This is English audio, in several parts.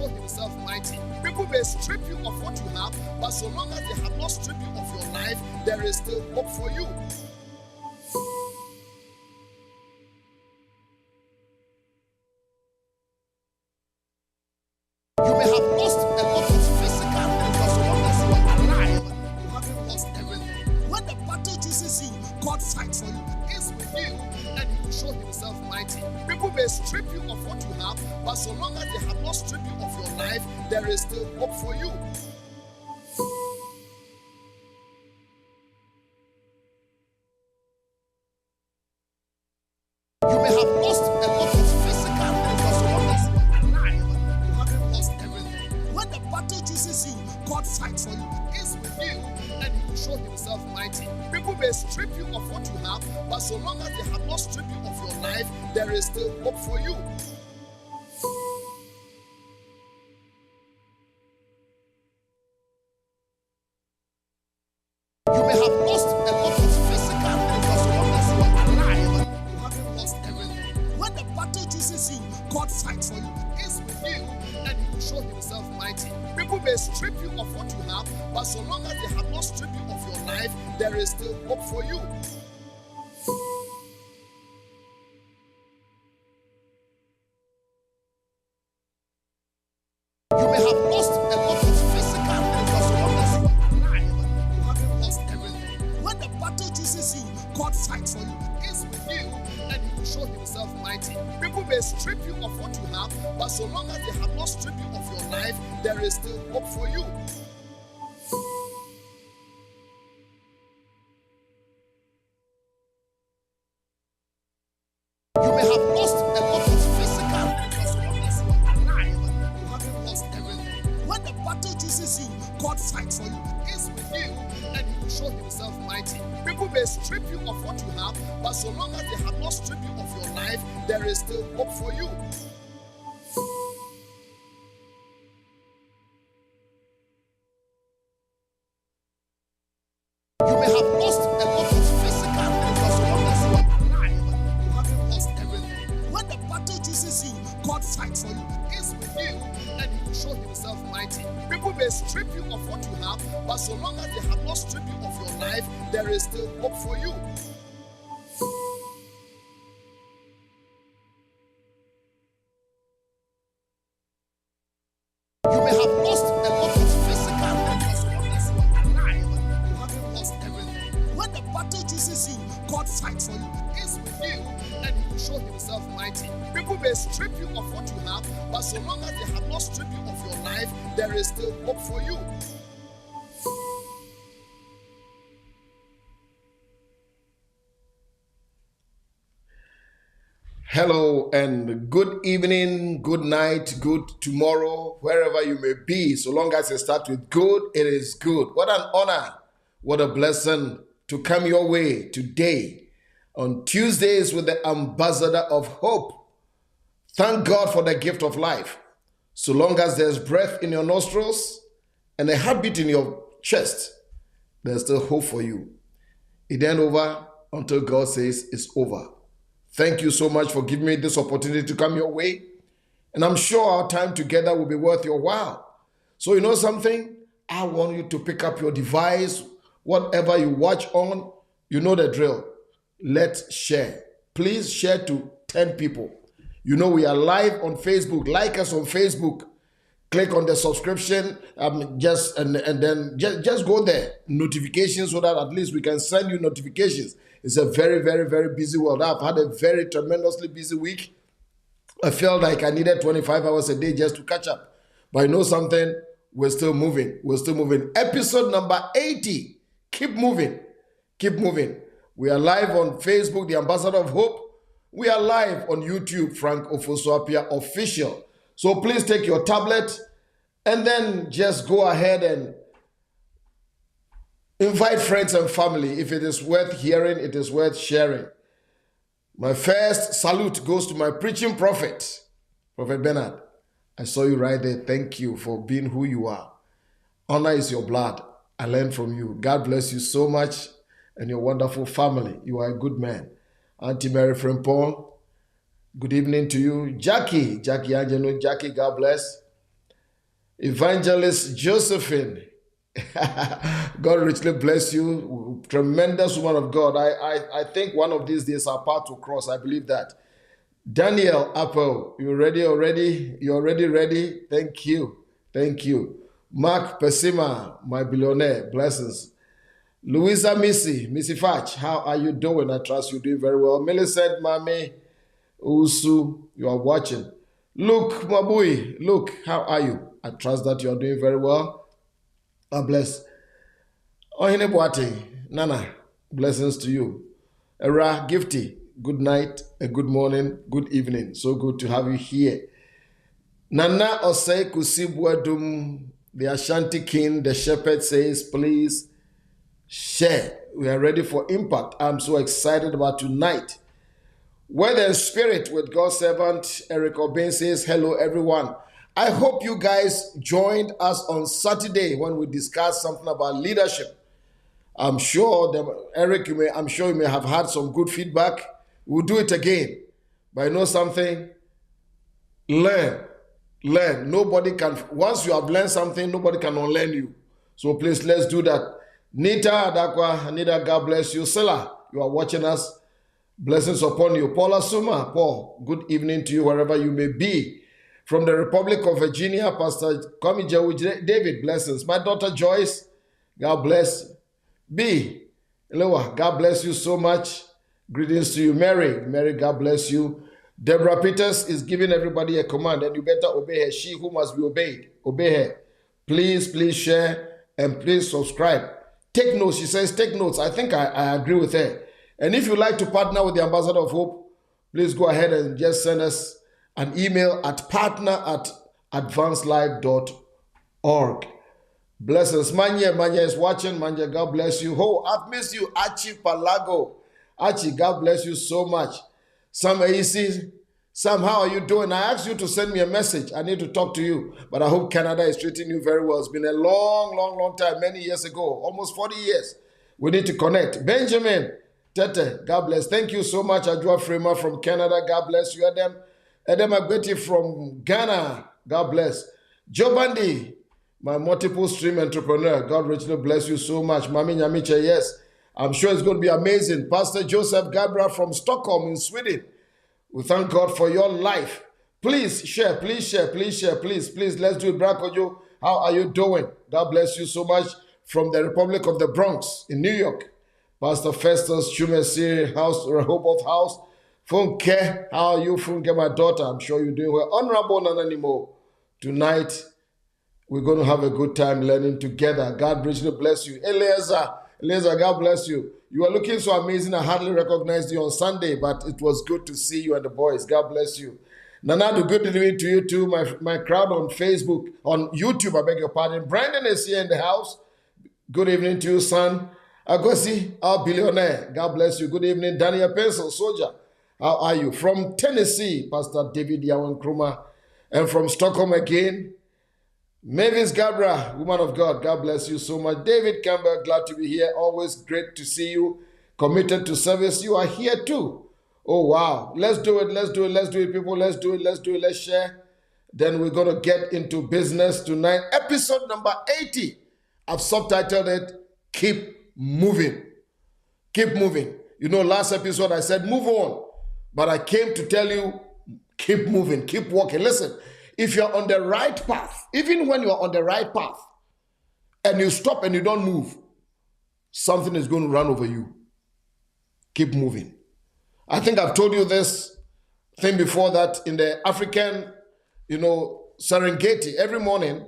show himself mighty. People may strip you of what you have, but so long as they have not stripped you of your life, there is still hope for you. You may have lost a lot of physical things, but so long as you are alive, you haven't lost everything. When the battle chooses you, God fights for you. He is with you, and he will show himself mighty. People may strip you of what you have, but so long as they have not stripped you of your life, there is still hope for you. You may have lost a lot of physical things, but so long as you are alive, you haven't lost everything. When the battle chooses you, God fights for you. He is with you, and he will show himself mighty. People may strip you of what you have, but so long as they have not stripped you of your life, there is still hope for you. You may have lost a lot of physical things, but so long as you are alive, you haven't lost everything. When the battle chooses you, God fights for you. He is with you, and he will show himself mighty. People may strip you of what you have, but so long as they have not stripped you of your life, there is still hope for you. You may have lost a lot of physical things, but so long as you are alive, you haven't lost everything. When the battle chooses you, God fights for you. He is with you, and he will show himself mighty. People may strip you of what you have, but so long as they have not stripped you of your life, there is still hope for you. You may have lost a lot of physical things, but so long as you are alive, you haven't lost everything. When the battle chooses you, God fights for you. He is with you, and he will show himself mighty. People may strip you of what you have, but so long as they have not stripped you of your life, there is still hope for you. You may have lost a lot of physical things, but so long as you are alive, you haven't lost everything. When the battle chooses you, God fights for you. He is with you, and he will show himself mighty. People may strip you of what you have, but so long as they have not stripped you of your life, there is still hope for you. You may have lost a lot of physical things, but so long as you are alive, you haven't lost everything. When the battle chooses you, God fights for you. He is with you, and he will show himself mighty. People may strip you of what you have, but so long as they have not stripped you of your life, there is still hope for you. Hello and good evening, good night, good tomorrow, wherever you may be. So long as you start with good, it is good. What an honor, what a blessing to come your way today on Tuesdays with the Ambassador of Hope. Thank God for the gift of life. So long as there's breath in your nostrils and a heartbeat in your chest, there's still hope for you. It ain't over until God says it's over. Thank you so much for giving me this opportunity to come your way. And I'm sure our time together will be worth your while. So you know something? I want you to pick up your device, whatever you watch on, you know the drill. Let's share. Please share to 10 people. You know we are live on Facebook. Like us on Facebook. Click on the subscription, then just go there. Notifications so that at least we can send you notifications. It's a very, very, very busy world. I've had a very tremendously busy week. I felt like I needed 25 hours a day just to catch up. But you know something? We're still moving. We're still moving. Episode number 80. Keep moving. Keep moving. We are live on Facebook, the Ambassador of Hope. We are live on YouTube, Frank Ofosu-Appiah Official. So please take your tablet and then just go ahead and invite friends and family. If it is worth hearing, it is worth sharing. My first salute goes to my preaching prophet, Prophet Bernard. I saw you right there. Thank you for being who you are. Honor is your blood. I learned from you. God bless you so much and your wonderful family. You are a good man. Auntie Mary Frimpong, good evening to you. Jackie Angelo, Jackie, God bless. Evangelist Josephine. God richly bless you. Tremendous woman of God. I think one of these days our path will cross. I believe that. Daniel Apple, you ready already? You already ready? Thank you. Thank you. Mark Pesima, my billionaire. Blessings. Louisa Missy Fatch, how are you doing? I trust you're doing very well. Millicent Mame Usu, you are watching. Luke Mabui, Luke, how are you? I trust that you are doing very well. God bless. Ohine Boate, Nana, blessings to you. Era Gifty, good night, a good morning, good evening. So good to have you here. Nana Osei Kusibwadum, the Ashanti King, the shepherd says, please share. We are ready for impact. I'm so excited about tonight. Weather and Spirit with God's servant Eric Obin says, hello everyone. I hope you guys joined us on Saturday when we discussed something about leadership. I'm sure Eric, you may have had some good feedback. We'll do it again. But you know something? Learn. Nobody can, once you have learned something, nobody can unlearn you. So please, let's do that. Nita Adakwa, Anita, God bless you. Sela, you are watching us. Blessings upon you. Paula Suma, Paul, good evening to you wherever you may be. From the Republic of Virginia, Pastor Kwame David, blessings. My daughter Joyce, God bless. B, Eloa, God bless you so much. Greetings to you. Mary, God bless you. Deborah Peters is giving everybody a command, and you better obey her. She who must be obeyed, obey her. Please share and please subscribe. Take notes. She says, take notes. I think I agree with her. And if you like to partner with the Ambassador of Hope, please go ahead and just send us an email at partner@advancedlife.org. Blessings. Manya is watching. Manya, God bless you. Oh, I've missed you. Archie Palago. Archie, God bless you so much. Sam AEC, Sam, how are you doing? I asked you to send me a message. I need to talk to you. But I hope Canada is treating you very well. It's been a long time, many years ago, almost 40 years. We need to connect. Benjamin Tete, God bless. Thank you so much. Ajua Freema from Canada, God bless you. Adam Agbeti from Ghana, God bless. Jobandi, my multiple stream entrepreneur, God richly bless you so much. Mami Nyamiche, yes. I'm sure it's going to be amazing. Pastor Joseph Gabriel from Stockholm in Sweden. We thank God for your life. Please share. Please, let's do it. Brakojo, how are you doing? God bless you so much. From the Republic of the Bronx in New York. Pastor Festus Chumesi House, Rehoboth House. Funke, how are you, Funke, my daughter? I'm sure you're doing well. Honorable Nananimo, tonight we're going to have a good time learning together. God richly bless you. Eliezer, God bless you. You are looking so amazing. I hardly recognized you on Sunday, but it was good to see you and the boys. God bless you. Nanadu, good evening to you too. My crowd on Facebook, on YouTube, I beg your pardon. Brandon is here in the house. Good evening to you, son. Agosi, our billionaire. God bless you. Good evening. Daniel Pencil, soldier. How are you? From Tennessee, Pastor David Yawan Kruma. And from Stockholm again, Mavis Gabra, woman of God, God bless you so much. David Campbell, glad to be here. Always great to see you. Committed to service. You are here too. Oh, wow. Let's do it, people. Let's share. Then we're going to get into business tonight. Episode number 80. I've subtitled it, Keep Moving. Keep moving. You know, last episode I said, move on. But I came to tell you, keep moving, keep walking. Listen. If you're on the right path, even when you're on the right path, and you stop and you don't move, something is going to run over you. Keep moving. I think I've told you this thing before that in the African, Serengeti, every morning,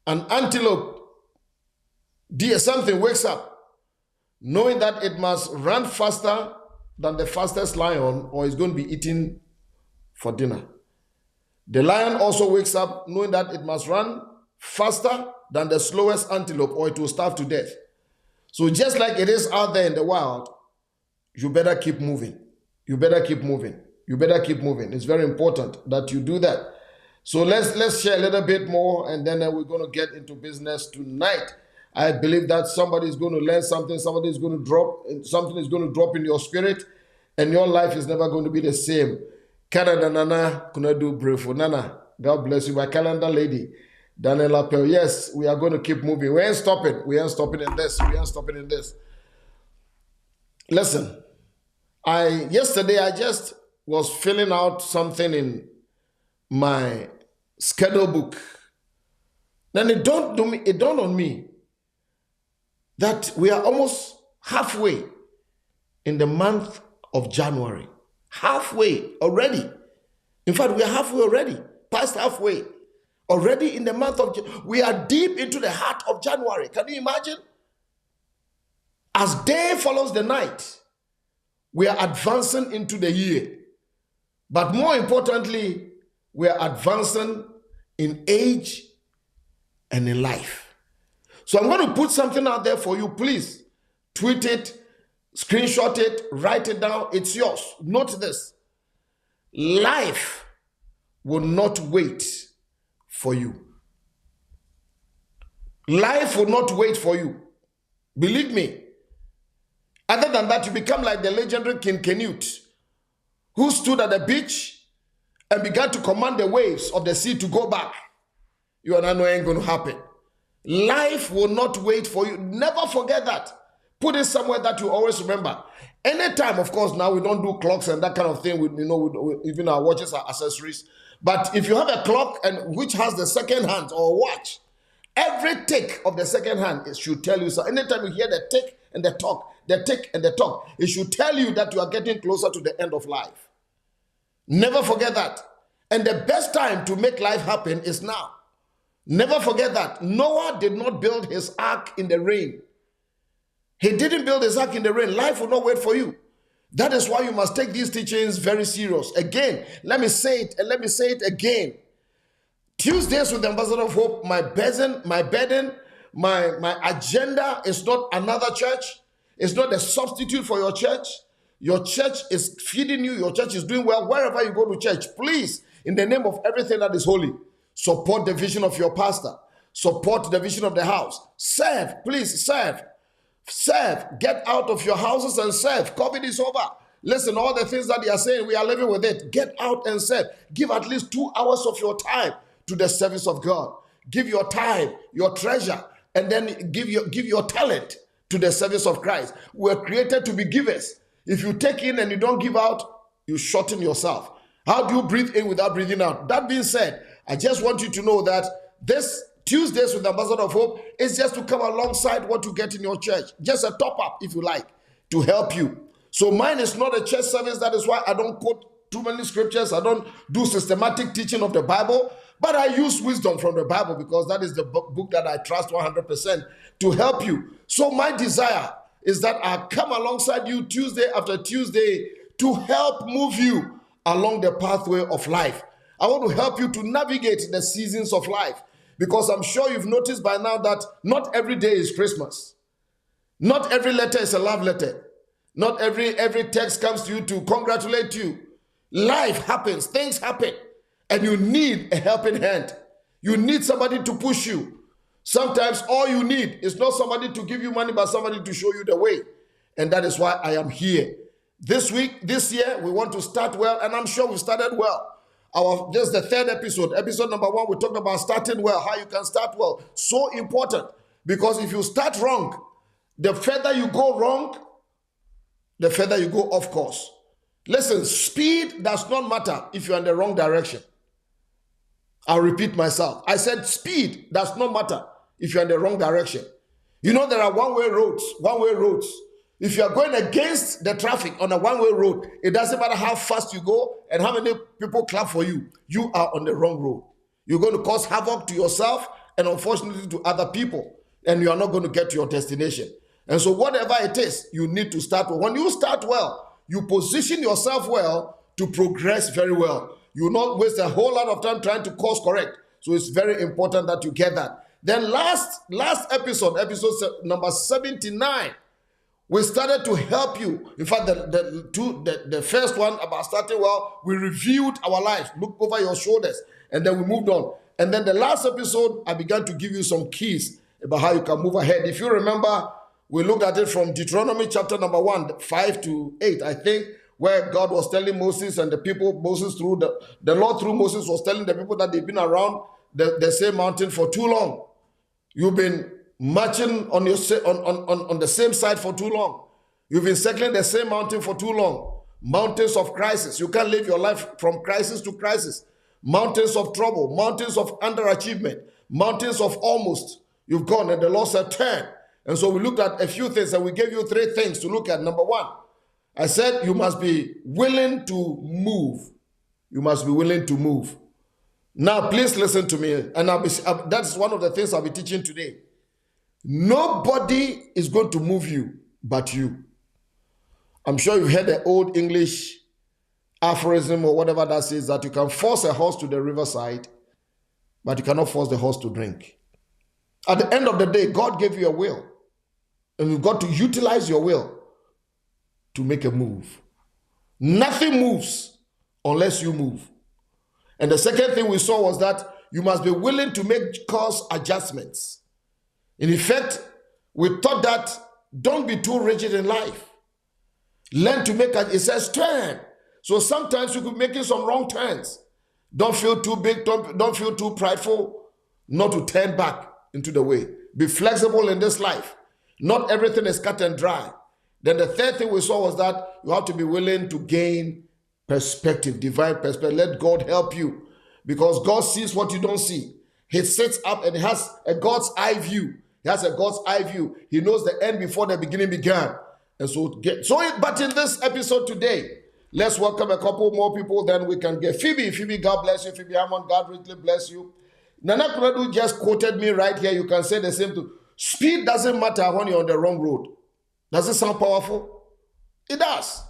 an antelope, deer, something wakes up, knowing that it must run faster than the fastest lion or it's going to be eaten for dinner. The lion also wakes up knowing that it must run faster than the slowest antelope or it will starve to death. So just like it is out there in the wild, you better keep moving. It's very important that you do that. So let's share a little bit more and then we're going to get into business tonight. I believe that somebody is going to learn something, something is going to drop in your spirit and your life is never going to be the same. Canada Nana, kuna do pray for Nana. God bless you, my calendar lady. Daniel Appel, yes, we are going to keep moving. We ain't stopping. We ain't stopping in this. We ain't stopping in this. Listen, yesterday I just was filling out something in my schedule book. Then it dawned on me that we are almost halfway in the month of January. Halfway already. In fact, we are halfway already. Past halfway. Already in the month of January. We are deep into the heart of January. Can you imagine? As day follows the night, we are advancing into the year. But more importantly, we are advancing in age and in life. So I'm going to put something out there for you. Please tweet it, screenshot it, write it down. It's yours. Note this. Life will not wait for you. Life will not wait for you. Believe me. Other than that, you become like the legendary King Canute, who stood at the beach and began to command the waves of the sea to go back. You and I know it ain't going to happen. Life will not wait for you. Never forget that. Put it somewhere that you always remember. Anytime, of course, now we don't do clocks and that kind of thing. Even our watches are accessories. But if you have a clock and which has the second hand or watch, every tick of the second hand, it should tell you so. Anytime you hear the tick and the talk, the tick and the talk, it should tell you that you are getting closer to the end of life. Never forget that. And the best time to make life happen is now. Never forget that. Noah did not build his ark in the rain. He didn't build his ark in the rain. Life will not wait for you. That is why you must take these teachings very serious. Again, let me say it, and let me say it again. Tuesdays with the Ambassador of Hope, my agenda is not another church. It's not a substitute for your church. Your church is feeding you. Your church is doing well. Wherever you go to church, please, in the name of everything that is holy, support the vision of your pastor. Support the vision of the house. Serve. Please serve. Serve. Get out of your houses and serve. COVID is over. Listen, all the things that they are saying, we are living with it. Get out and serve. Give at least 2 hours of your time to the service of God. Give your time, your treasure, and then give your talent to the service of Christ. We're created to be givers. If you take in and you don't give out, you shorten yourself. How do you breathe in without breathing out? That being said, I just want you to know that this Tuesdays with the Ambassador of Hope is just to come alongside what you get in your church. Just a top up, if you like, to help you. So mine is not a church service. That is why I don't quote too many scriptures. I don't do systematic teaching of the Bible. But I use wisdom from the Bible because that is the book that I trust 100% to help you. So my desire is that I come alongside you Tuesday after Tuesday to help move you along the pathway of life. I want to help you to navigate the seasons of life because I'm sure you've noticed by now that not every day is Christmas. Not every letter is a love letter. Not every text comes to you to congratulate you. Life happens, things happen, and you need a helping hand. You need somebody to push you. Sometimes all you need is not somebody to give you money, but somebody to show you the way. And that is why I am here. This year, we want to start well, and I'm sure we started well. This is the third episode. Episode number 1, we talked about starting well, how you can start well. So important, because if you start wrong, the further you go wrong, the further you go off course. Listen, speed does not matter if you're in the wrong direction. I'll repeat myself. I said speed does not matter if you're in the wrong direction. You know there are one-way roads. If you are going against the traffic on a one-way road, it doesn't matter how fast you go and how many people clap for you. You are on the wrong road. You're going to cause havoc to yourself and unfortunately to other people, and you are not going to get to your destination. And so whatever it is, you need to start well. When you start well, you position yourself well to progress very well. You will not waste a whole lot of time trying to course correct. So it's very important that you get that. Then last episode number 79, we started to help you. In fact, the first one about starting well, we reviewed our lives, looked over your shoulders, and then we moved on. And then the last episode, I began to give you some keys about how you can move ahead. If you remember, we looked at it from Deuteronomy chapter number 1, 5 to 8, I think, where God was telling Moses and the people, the Lord through Moses was telling the people that they've been around the same mountain for too long. You've been marching on the same side for too long. You've been circling the same mountain for too long. Mountains of crisis. You can't live your life from crisis to crisis. Mountains of trouble, mountains of underachievement, mountains of almost. You've gone and the Lord said turn. And so we looked at a few things and we gave you 3 things to look at. Number 1, I said you must be willing to move. You must be willing to move. Now, please listen to me. And that's one of the things I'll be teaching today. Nobody is going to move you but you. I'm sure you've heard the old English aphorism or whatever that says that you can force a horse to the riverside, but you cannot force the horse to drink. At the end of the day, God gave you a will, and you've got to utilize your will to make a move. Nothing moves unless you move. And the second thing we saw was that you must be willing to make course adjustments. In effect, we thought that don't be too rigid in life. Learn to make it says turn. So sometimes you could be making some wrong turns. Don't feel too big, don't feel too prideful not to turn back into the way. Be flexible in this life. Not everything is cut and dry. Then the third thing we saw was that you have to be willing to gain perspective, divine perspective. Let God help you, because God sees what you don't see. He sits up and he has a God's eye view. He has a God's eye view. He knows the end before the beginning began. And but in this episode today, let's welcome a couple more people, then we can get Phoebe, God bless you. Phoebe Hammond, God richly bless you. Nana Kuradu just quoted me right here. You can say the same too. Speed doesn't matter when you're on the wrong road. Does it sound powerful? It does.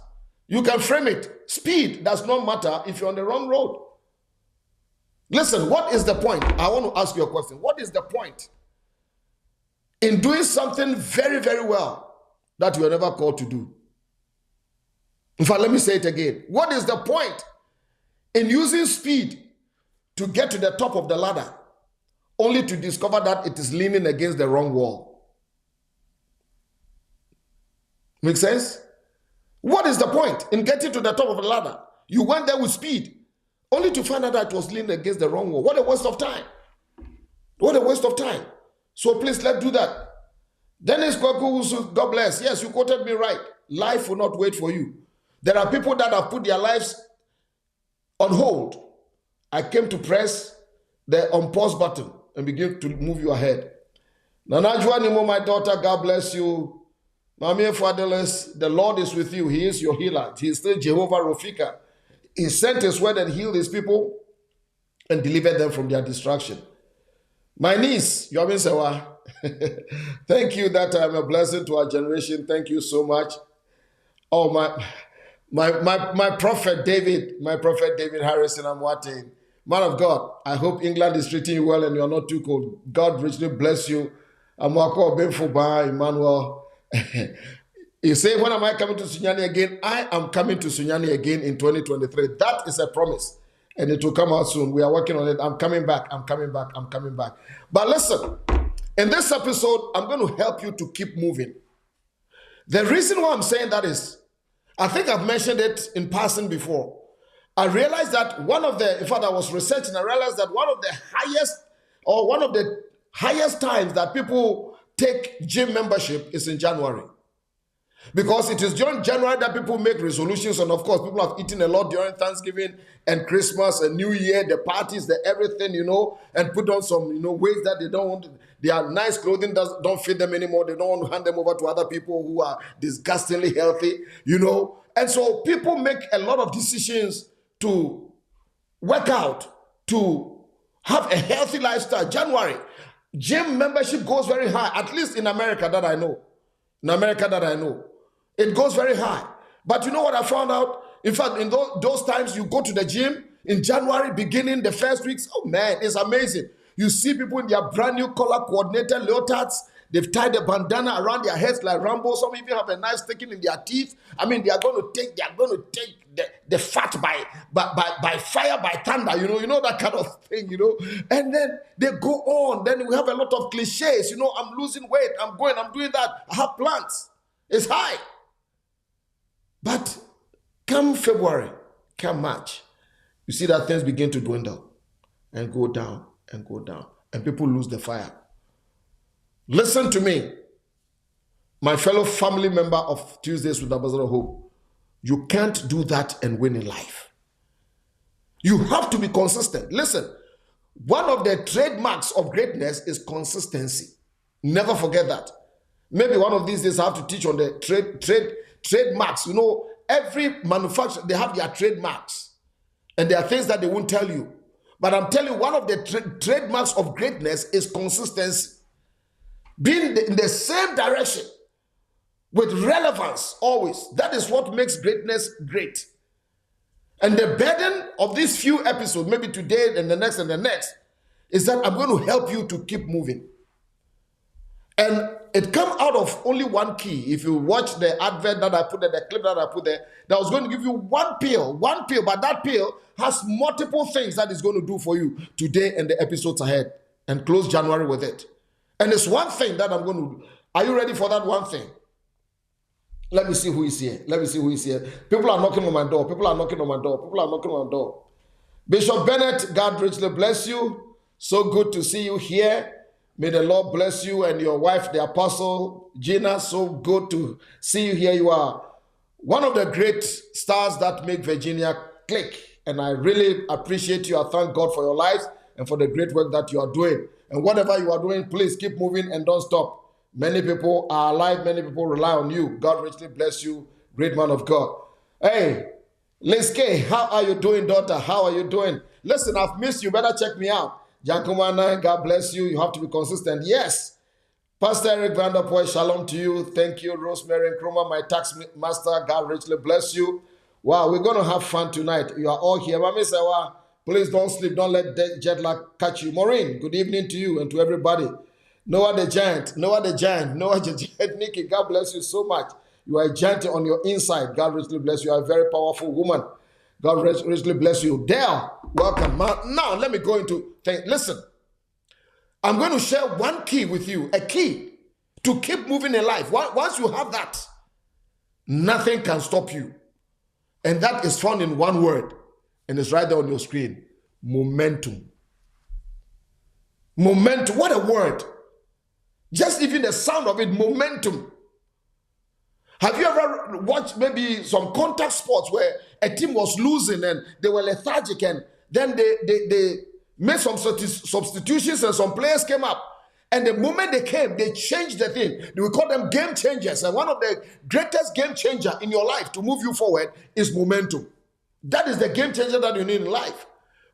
You can frame it. Speed does not matter if you're on the wrong road. Listen, what is the point? I want to ask you a question. What is the point in doing something very, very well that you are never called to do? In fact, let me say it again. What is the point in using speed to get to the top of the ladder only to discover that it is leaning against the wrong wall? Make sense? What is the point in getting to the top of the ladder? You went there with speed only to find out that it was leaning against the wrong wall. What a waste of time. What a waste of time. So please, let's do that. Dennis Kwaku, God bless. Yes, you quoted me right. Life will not wait for you. There are people that have put their lives on hold. I came to press the on pause button and begin to move you ahead. Nanajua Nimo, my daughter, God bless you. Mami Fadeles, the Lord is with you. He is your healer. He is still Jehovah Rofika. He sent his word and healed his people and delivered them from their destruction. My niece, Yomin Sewa, thank you that I'm a blessing to our generation. Thank you so much. Oh, my prophet David, Harrison, I'm watching. Man of God, I hope England is treating you well and you're not too cold. God richly bless you. I'm Emmanuel. You say, when am I coming to Sunyani again? I am coming to Sunyani again in 2023. That is a promise. And it will come out soon. We are working on it. I'm coming back. But listen, in this episode, I'm going to help you to keep moving. The reason why I'm saying that is, I think I've mentioned it in passing before. I realized that I was researching, I realized that one of the highest times that people take gym membership is in January. Because it is during January that people make resolutions, and of course, people have eaten a lot during Thanksgiving and Christmas and New Year, the parties, the everything, and put on some, ways that they don't want. Their nice clothing don't fit them anymore. They don't want to hand them over to other people who are disgustingly healthy, And so people make a lot of decisions to work out, to have a healthy lifestyle. January, gym membership goes very high, at least in America that I know. It goes very high. But you know what I found out? In fact, in those times, you go to the gym in January, beginning the first weeks. Oh man, it's amazing. You see people in their brand new color coordinated leotards. They've tied a bandana around their heads like Rambo. Some even have a knife sticking in their teeth. I mean, they are going to take the fat by fire, by thunder. You know that kind of thing. And then they go on. Then we have a lot of cliches. I'm losing weight. I'm doing that. I have plans. It's high. But come February, come March, you see that things begin to dwindle and go down and go down. And people lose the fire. Listen to me, my fellow family member of Tuesdays with Ambassador Hope. You can't do that and win in life. You have to be consistent. Listen, one of the trademarks of greatness is consistency. Never forget that. Maybe one of these days I have to teach on the trademarks. You know, every manufacturer, they have their trademarks. And there are things that they won't tell you. But I'm telling you, one of the trademarks of greatness is consistency. Being in the same direction with relevance always. That is what makes greatness great. And the burden of these few episodes, maybe today and the next, is that I'm going to help you to keep moving. And it comes out of only one key. If you watch the advert that I put there, the clip that I put there, that was going to give you one pill, but that pill has multiple things that is going to do for you today and the episodes ahead, and close January with it. And it's one thing that I'm going to do. Are you ready for that one thing? Let me see who is here. People are knocking on my door. Bishop Bennett, God richly bless you. So good to see you here. May the Lord bless you and your wife, the Apostle Gina. So good to see you here. You are one of the great stars that make Virginia click. And I really appreciate you. I thank God for your lives and for the great work that you are doing. And whatever you are doing, please keep moving and don't stop. Many people are alive. Many people rely on you. God richly bless you, great man of God. Hey, Liz K, how are you doing, daughter? How are you doing? Listen, I've missed you. Better check me out. Jankumana, God bless you. You have to be consistent. Yes. Pastor Eric Vanderpoy, shalom to you. Thank you, Rosemary Nkrumah, my tax master. God richly bless you. Wow, we're going to have fun tonight. You are all here. Mami Sewa, please don't sleep. Don't let jet lag catch you. Maureen, good evening to you and to everybody. Noah the giant. Nikki, God bless you so much. You are a giant on your inside. God richly bless you. You are a very powerful woman. God richly bless you. Dale, welcome. Now, let me go into things. Listen, I'm going to share one key with you, a key to keep moving in life. Once you have that, nothing can stop you. And that is found in one word, and it's right there on your screen. Momentum. Momentum. What a word. Just even the sound of it, momentum. Have you ever watched maybe some contact sports where a team was losing and they were lethargic, and then they made some substitutions and some players came up, and the moment they came, they changed the thing. We call them game changers, and one of the greatest game changer in your life to move you forward is momentum. That is the game changer that you need in life.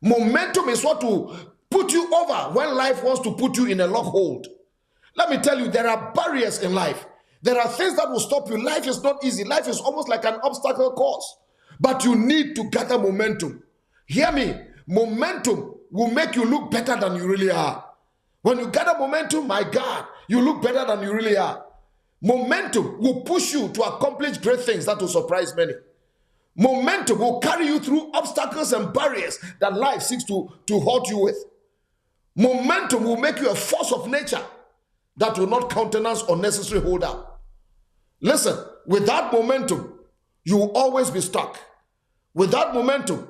Momentum is what will put you over when life wants to put you in a lock hold. Let me tell you, there are barriers in life. There are things that will stop you. Life is not easy. Life is almost like an obstacle course. But you need to gather momentum. Hear me. Momentum will make you look better than you really are. When you gather momentum, my God, you look better than you really are. Momentum will push you to accomplish great things that will surprise many. Momentum will carry you through obstacles and barriers that life seeks to halt you with. Momentum will make you a force of nature that will not countenance unnecessary hold up. Listen, without momentum, you will always be stuck. Without momentum,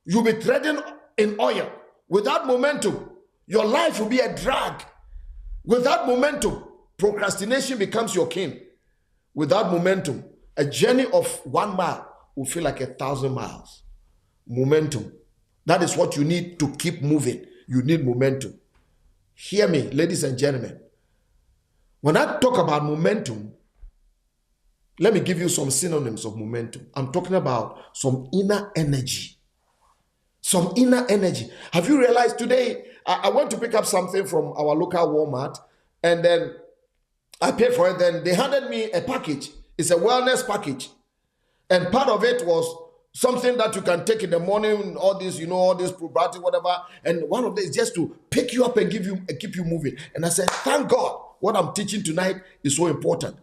you'll be treading in oil. Without momentum, your life will be a drag. Without momentum, procrastination becomes your king. Without momentum, a journey of 1 mile will feel like 1,000 miles. Momentum. That is what you need to keep moving. You need momentum. Hear me, ladies and gentlemen. When I talk about momentum, let me give you some synonyms of momentum. I'm talking about some inner energy. Some inner energy. Have you realized today, I went to pick up something from our local Walmart, and then I paid for it. Then they handed me a package. It's a wellness package. And part of it was something that you can take in the morning, all this, all this probiotic, whatever. And one of them is just to pick you up and keep you moving. And I said, thank God, what I'm teaching tonight is so important.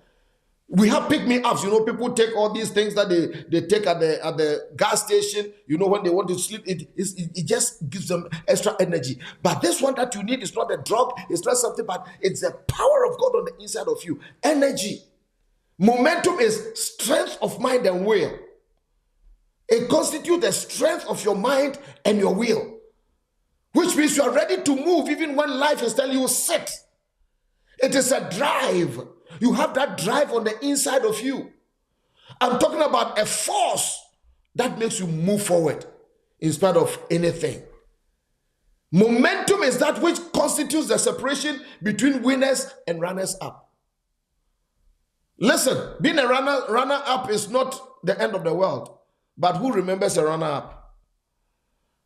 We have pick-me-ups. People take all these things that they take at the gas station, when they want to sleep. It just gives them extra energy. But this one that you need is not a drug, it's not something, but it's the power of God on the inside of you. Energy. Momentum is strength of mind and will. It constitutes the strength of your mind and your will. which means you are ready to move even when life is telling you sit. It is a drive. You have that drive on the inside of you. I'm talking about a force that makes you move forward in spite of anything. Momentum is that which constitutes the separation between winners and runners up. Listen, being a runner up is not the end of the world. But who remembers a runner up?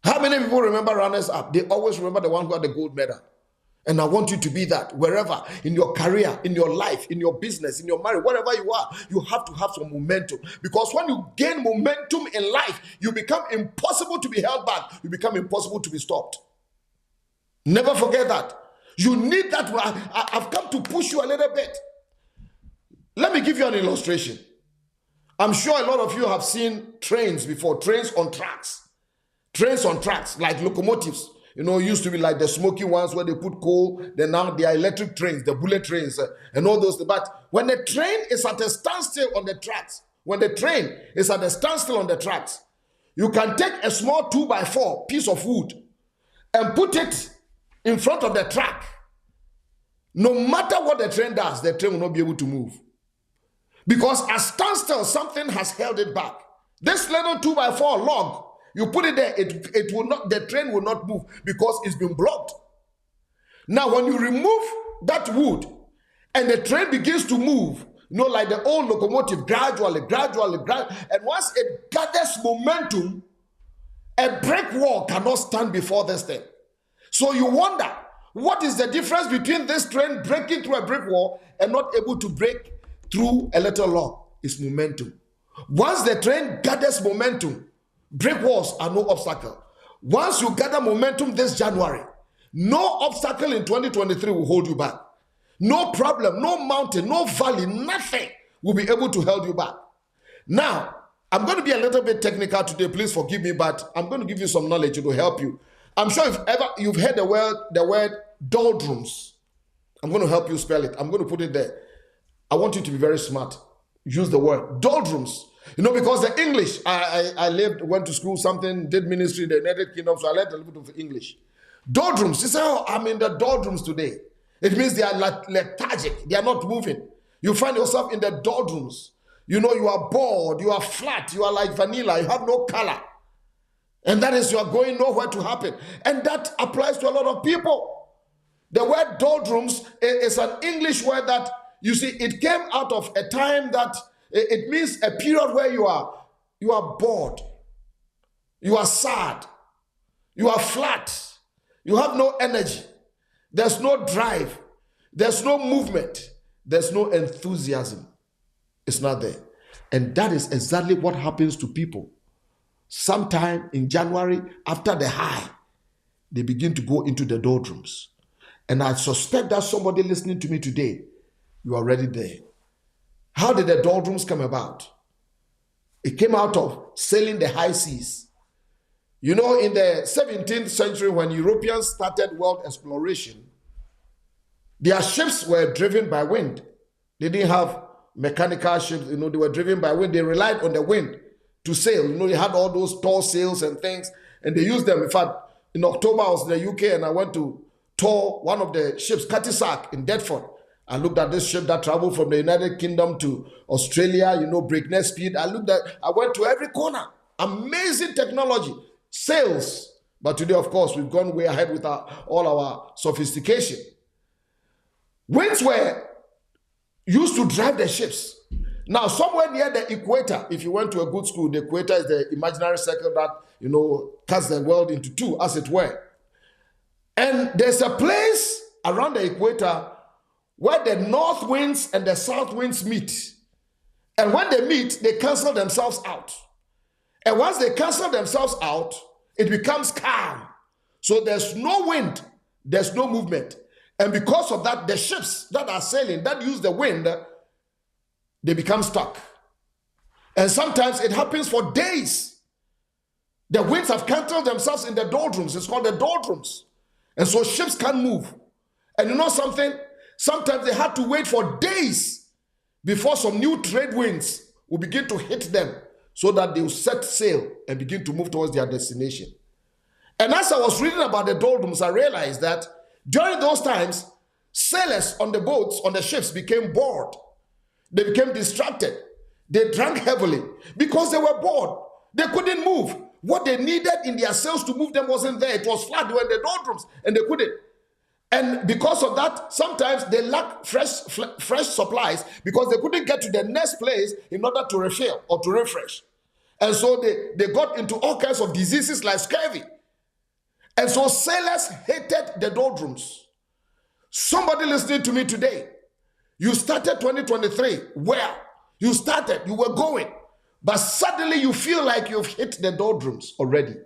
How many people remember runners up? They always remember the one who had the gold medal. And I want you to be that wherever, in your career, in your life, in your business, in your marriage, wherever you are, you have to have some momentum. Because when you gain momentum in life, you become impossible to be held back. You become impossible to be stopped. Never forget that. You need that. I've come to push you a little bit. Let me give you an illustration. I'm sure a lot of you have seen trains before, trains on tracks. Trains on tracks, like locomotives. You know, it used to be like the smoky ones where they put coal. Then now they are electric trains, the bullet trains, and all those. But when the train is at a standstill on the tracks, you can take a small 2x4 piece of wood and put it in front of the track. No matter what the train does, the train will not be able to move. Because at standstill, something has held it back. This little 2x4 log, you put it there, it will not, the train will not move because it's been blocked. Now, when you remove that wood and the train begins to move, you know, like the old locomotive, gradually, and once it gathers momentum, a brick wall cannot stand before this thing. So you wonder, what is the difference between this train breaking through a brick wall and not able to break through a little log? It's momentum. Once the train gathers momentum, brick walls are no obstacle. Once you gather momentum this January, no obstacle in 2023 will hold you back. No problem, no mountain, no valley, nothing will be able to hold you back. Now, I'm going to be a little bit technical today. Please forgive me, but I'm going to give you some knowledge to help you. I'm sure if you've heard the word doldrums. I'm going to help you spell it. I'm going to put it there. I want you to be very smart. Use the word doldrums. You know, because the English, I went to school, did ministry in the United Kingdom, so I learned a little bit of English. Doldrums. You say, oh, I'm in the doldrums today. It means they are lethargic. They are not moving. You find yourself in the doldrums. You know, you are bored. You are flat. You are like vanilla. You have no color. And that is, you are going nowhere to happen. And that applies to a lot of people. The word doldrums is an English word that, you see, it came out of a time that it means a period where you are bored, you are sad, you are flat, you have no energy, there's no drive, there's no movement, there's no enthusiasm. It's not there. And that is exactly what happens to people. Sometime in January, after the high, they begin to go into the doldrums. And I suspect that somebody listening to me today, you are already there. How did the doldrums come about? It came out of sailing the high seas. You know, in the 17th century, when Europeans started world exploration, their ships were driven by wind. They didn't have mechanical ships, you know, they were driven by wind. They relied on the wind to sail. You know, they had all those tall sails and things, and they used them. In fact, in October, I was in the UK and I went to tour one of the ships, Catisac in Deptford. I looked at this ship that traveled from the United Kingdom to Australia, you know, breakneck speed. I went to every corner. Amazing technology, sails. But today, of course, we've gone way ahead with all our sophistication. Winds were used to drive the ships. Now, somewhere near the equator, if you went to a good school, the equator is the imaginary circle that, you know, cuts the world into two, as it were. And there's a place around the equator where the north winds and the south winds meet. And when they meet, they cancel themselves out. And once they cancel themselves out, it becomes calm. So there's no wind, there's no movement. And because of that, the ships that are sailing, that use the wind, they become stuck. And sometimes it happens for days. The winds have canceled themselves in the doldrums. It's called the doldrums. And so ships can't move. And you know something? Sometimes they had to wait for days before some new trade winds will begin to hit them so that they will set sail and begin to move towards their destination. And as I was reading about the doldrums, I realized that during those times, sailors on the boats, on the ships, became bored. They became distracted. They drank heavily because they were bored. They couldn't move. What they needed in their sails to move them wasn't there. It was flat. They were in the doldrums and they couldn't. And because of that, sometimes they lacked fresh supplies because they couldn't get to the next place in order to refill or to refresh. And so they got into all kinds of diseases like scurvy. And so sailors hated the doldrums. Somebody listening to me today, you started 2023 well. You started, you were going, but suddenly you feel like you've hit the doldrums already.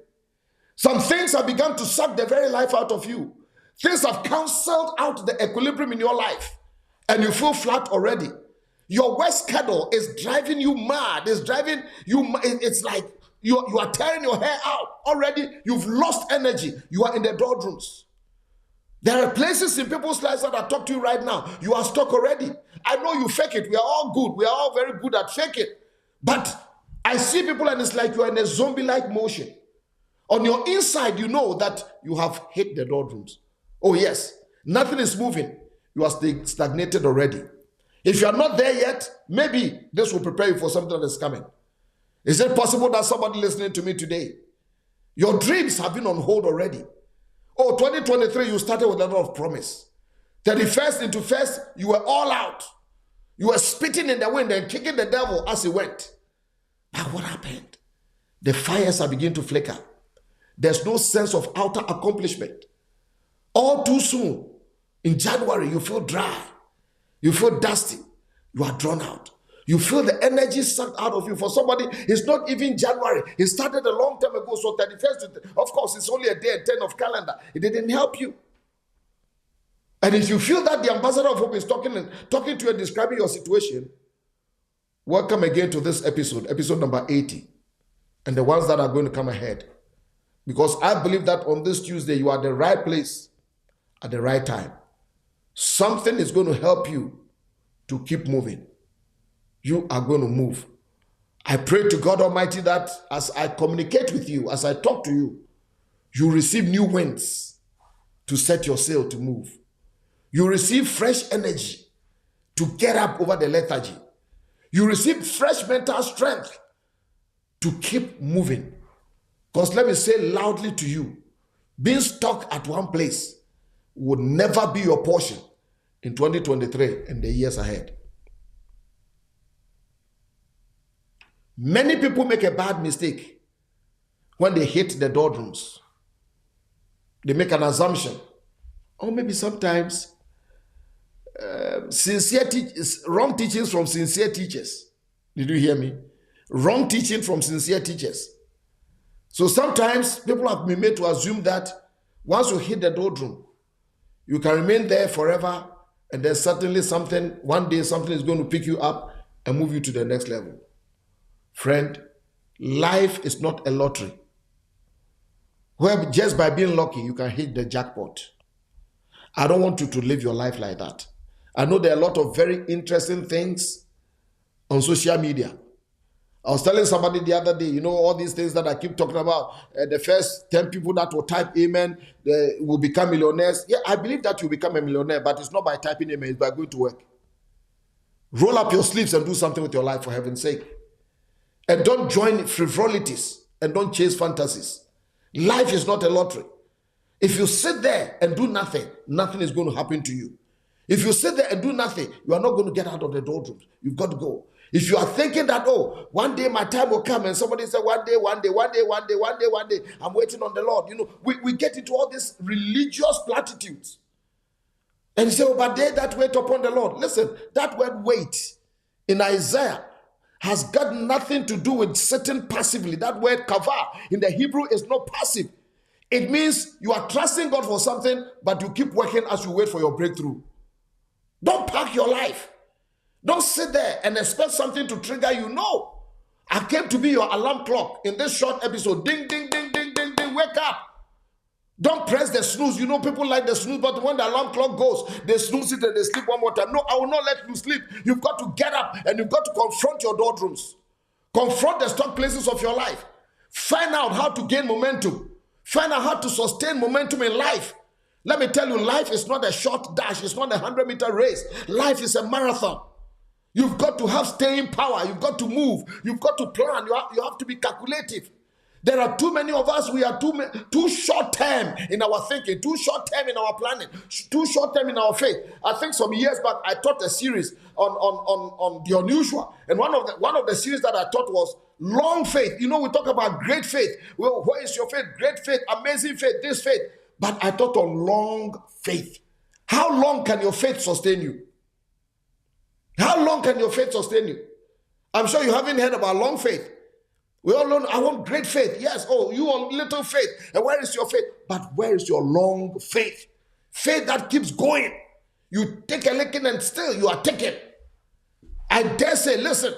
Some things have begun to suck the very life out of you. Things have canceled out the equilibrium in your life, and you feel flat already. Your work schedule is driving you mad. It's driving you. It's like you are tearing your hair out already. You've lost energy. You are in the doldrums. There are places in people's lives that I talk to you right now. You are stuck already. I know you fake it. We are all good. We are all very good at fake it. But I see people and it's like you are in a zombie-like motion. On your inside, you know that you have hit the doldrums. Oh yes, nothing is moving. You are stagnated already. If you are not there yet, maybe this will prepare you for something that is coming. Is it possible that somebody listening to me today, your dreams have been on hold already? Oh, 2023, you started with a lot of promise. 31st into 1st, you were all out. You were spitting in the wind and kicking the devil as he went. But what happened? The fires are beginning to flicker. There's no sense of outer accomplishment. All too soon, in January, you feel dry. You feel dusty. You are drawn out. You feel the energy sucked out of you. For somebody, it's not even January. It started a long time ago. So 31st, of course, it's only a day and 10 of calendar. It didn't help you. And if you feel that the ambassador of hope is talking to you and describing your situation, welcome again to this episode number 80, and the ones that are going to come ahead. Because I believe that on this Tuesday, you are at the right place at the right time. Something is going to help you to keep moving. You are going to move. I pray to God Almighty that as I communicate with you, as I talk to you, you receive new winds to set your sail to move. You receive fresh energy to get up over the lethargy. You receive fresh mental strength to keep moving. Because let me say loudly to you, being stuck at one place would never be your portion in 2023 and the years ahead. Many people make a bad mistake when they hit the doldrums. They make an assumption, or maybe sometimes wrong teachings from sincere teachers. Did you hear me? Wrong teaching from sincere teachers. So sometimes people have been made to assume that once you hit the doldrum, you can remain there forever, and then suddenly one day something is going to pick you up and move you to the next level. Friend, life is not a lottery where just by being lucky you can hit the jackpot. I don't want you to live your life like that. I know there are a lot of very interesting things on social media. I was telling somebody the other day, all these things that I keep talking about, the first 10 people that will type amen, they will become millionaires. Yeah, I believe that you become a millionaire, but it's not by typing amen, it's by going to work. Roll up your sleeves and do something with your life, for heaven's sake. And don't join frivolities and don't chase fantasies. Life is not a lottery. If you sit there and do nothing, nothing is going to happen to you. If you sit there and do nothing, you are not going to get out of the doldrums. You've got to go. If you are thinking that, one day my time will come, and somebody said, one day, I'm waiting on the Lord. We get into all these religious platitudes. And you say, but they that wait upon the Lord. Listen, that word wait in Isaiah has got nothing to do with sitting passively. That word kavah in the Hebrew is not passive. It means you are trusting God for something, but you keep working as you wait for your breakthrough. Don't park your life. Don't sit there and expect something to trigger you. No. I came to be your alarm clock in this short episode. Ding, ding, ding, ding, ding, ding. Wake up. Don't press the snooze. People like the snooze, but when the alarm clock goes, they snooze it and they sleep one more time. No, I will not let you sleep. You've got to get up and you've got to confront your doldrums. Confront the stuck places of your life. Find out how to gain momentum. Find out how to sustain momentum in life. Let me tell you, life is not a short dash. It's not a 100-meter race. Life is a marathon. You've got to have staying power. You've got to move. You've got to plan. You have to be calculative. There are too many of us. We are too short-term in our thinking, too short-term in our planning, too short-term in our faith. I think some years back, I taught a series on the unusual. And one of the series that I taught was long faith. You know, we talk about great faith. Well, what is your faith? Great faith, amazing faith, this faith. But I taught on long faith. How long can your faith sustain you? How long can your faith sustain you? I'm sure you haven't heard about long faith. We all know, I want great faith. Yes, oh, you want little faith. And where is your faith? But where is your long faith? Faith that keeps going. You take a licking and still you are taken. I dare say, listen,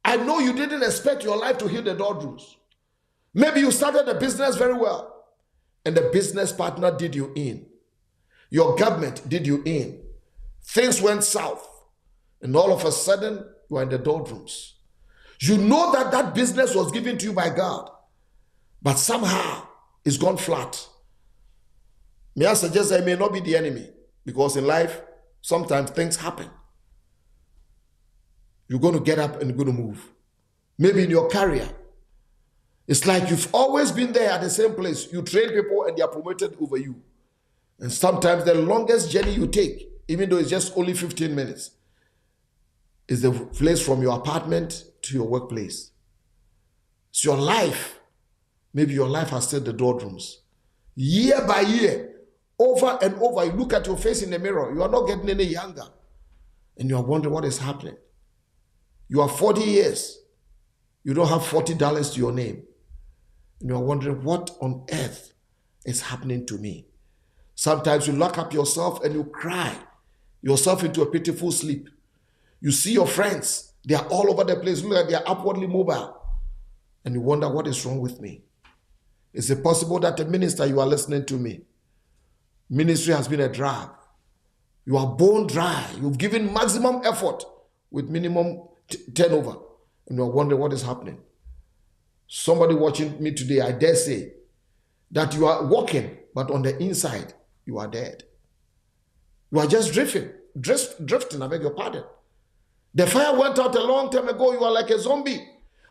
I know you didn't expect your life to hit the doldrums. Maybe you started a business very well, and the business partner did you in. Your government did you in. Things went south, and all of a sudden, you are in the doldrums. You know that that business was given to you by God, but somehow it's gone flat. May I suggest that it may not be the enemy, because in life, sometimes things happen. You're going to get up and you're going to move. Maybe in your career, it's like you've always been there at the same place. You train people and they are promoted over you. And sometimes the longest journey you take, even though it's just only 15 minutes, is the place from your apartment to your workplace. It's your life. Maybe your life has stayed the doldrums. Year by year, over and over, you look at your face in the mirror. You are not getting any younger. And you are wondering what is happening. You are 40 years. You don't have $40 to your name. And you are wondering what on earth is happening to me. Sometimes you lock up yourself and you cry yourself into a pitiful sleep. You see your friends. They are all over the place. Look like they are upwardly mobile. And you wonder, what is wrong with me? Is it possible that the minister, you are listening to me, ministry has been a drag? You are bone dry. You've given maximum effort with minimum turnover. And you are wondering what is happening. Somebody watching me today, I dare say, that you are walking, but on the inside, you are dead. You are just drifting, I beg your pardon. The fire went out a long time ago. You are like a zombie.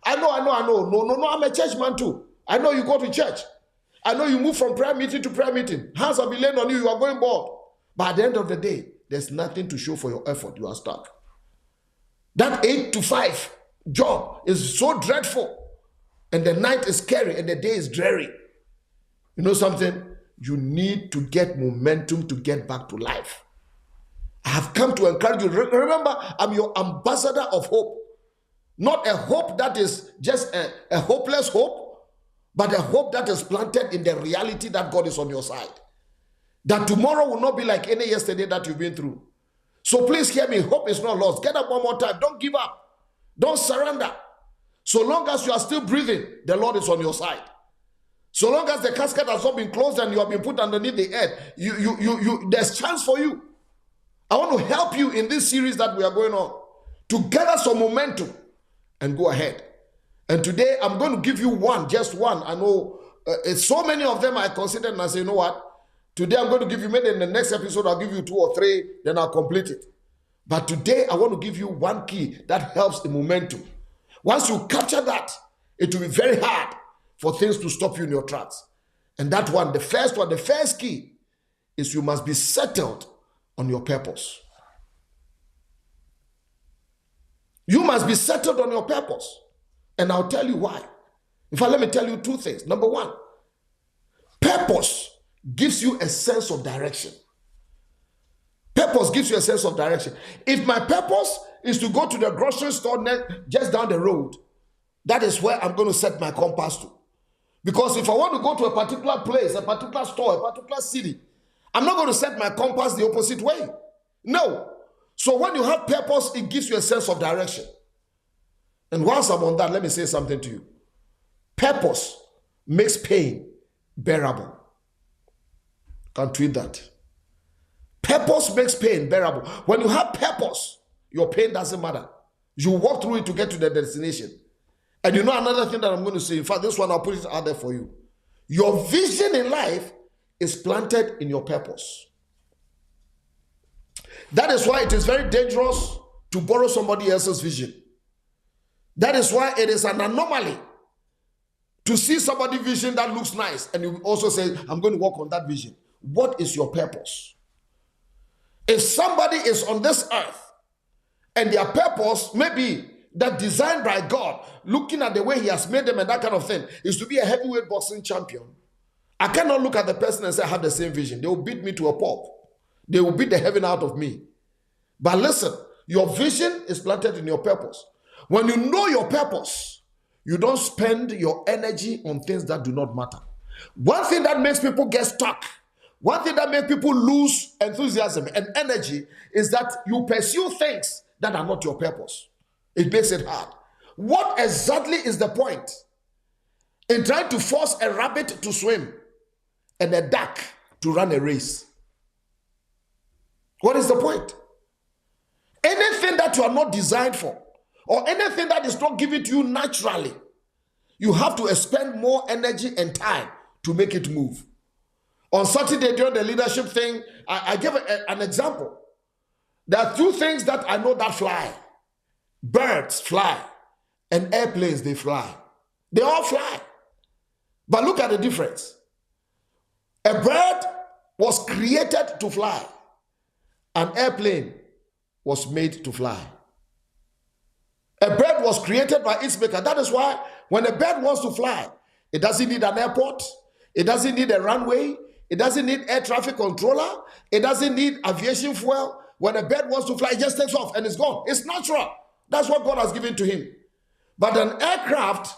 I know. No, I'm a church man too. I know you go to church. I know you move from prayer meeting to prayer meeting. Hands have been laid on you. You are going bored. But at the end of the day, there's nothing to show for your effort. You are stuck. That 8 to 5 job is so dreadful. And the night is scary and the day is dreary. You know something? You need to get momentum to get back to life. I have come to encourage you. Remember, I'm your ambassador of hope. Not a hope that is just a hopeless hope, but a hope that is planted in the reality that God is on your side. That tomorrow will not be like any yesterday that you've been through. So please hear me. Hope is not lost. Get up one more time. Don't give up. Don't surrender. So long as you are still breathing, the Lord is on your side. So long as the casket has not been closed and you have been put underneath the earth, there's chance for you. I want to help you in this series that we are going on to gather some momentum and go ahead. And today I'm going to give you just one. I know it's so many of them I considered and I say, you know what? Today I'm going to give you, maybe in the next episode I'll give you 2 or 3, then I'll complete it. But today I want to give you one key that helps the momentum. Once you capture that, it will be very hard for things to stop you in your tracks. And that one, the first key is you must be settled on your purpose. You must be settled on your purpose. And I'll tell you why. In fact, let me tell you 2 things. Number 1, purpose gives you a sense of direction. Purpose gives you a sense of direction. If my purpose is to go to the grocery store just down the road, that is where I'm going to set my compass to. Because if I want to go to a particular place, a particular store, a particular city, I'm not going to set my compass the opposite way. No. So when you have purpose, it gives you a sense of direction. And whilst I'm on that, let me say something to you. Purpose makes pain bearable. Can't tweet that. Purpose makes pain bearable. When you have purpose, your pain doesn't matter. You walk through it to get to the destination. And you know another thing that I'm going to say. In fact, this one, I'll put it out there for you. Your vision in life is planted in your purpose. That is why it is very dangerous to borrow somebody else's vision. That is why it is an anomaly to see somebody's vision that looks nice and you also say, I'm going to work on that vision. What is your purpose? If somebody is on this earth and their purpose may be that designed by God, looking at the way he has made them and that kind of thing, is to be a heavyweight boxing champion, I cannot look at the person and say I have the same vision. They will beat me to a pulp. They will beat the heaven out of me. But listen, your vision is planted in your purpose. When you know your purpose, you don't spend your energy on things that do not matter. One thing that makes people get stuck, one thing that makes people lose enthusiasm and energy is that you pursue things that are not your purpose. It makes it hard. What exactly is the point in trying to force a rabbit to swim and a duck to run a race? What is the point? Anything that you are not designed for, or anything that is not given to you naturally, you have to expend more energy and time to make it move. On Saturday during the leadership thing, I gave an example. There are two things that I know that fly. Birds fly, and airplanes, they fly. They all fly. But look at the difference. A bird was created to fly. An airplane was made to fly. A bird was created by its maker. That is why when a bird wants to fly, it doesn't need an airport. It doesn't need a runway. It doesn't need air traffic controller. It doesn't need aviation fuel. When a bird wants to fly, it just takes off and it's gone. It's natural. That's what God has given to him. But an aircraft,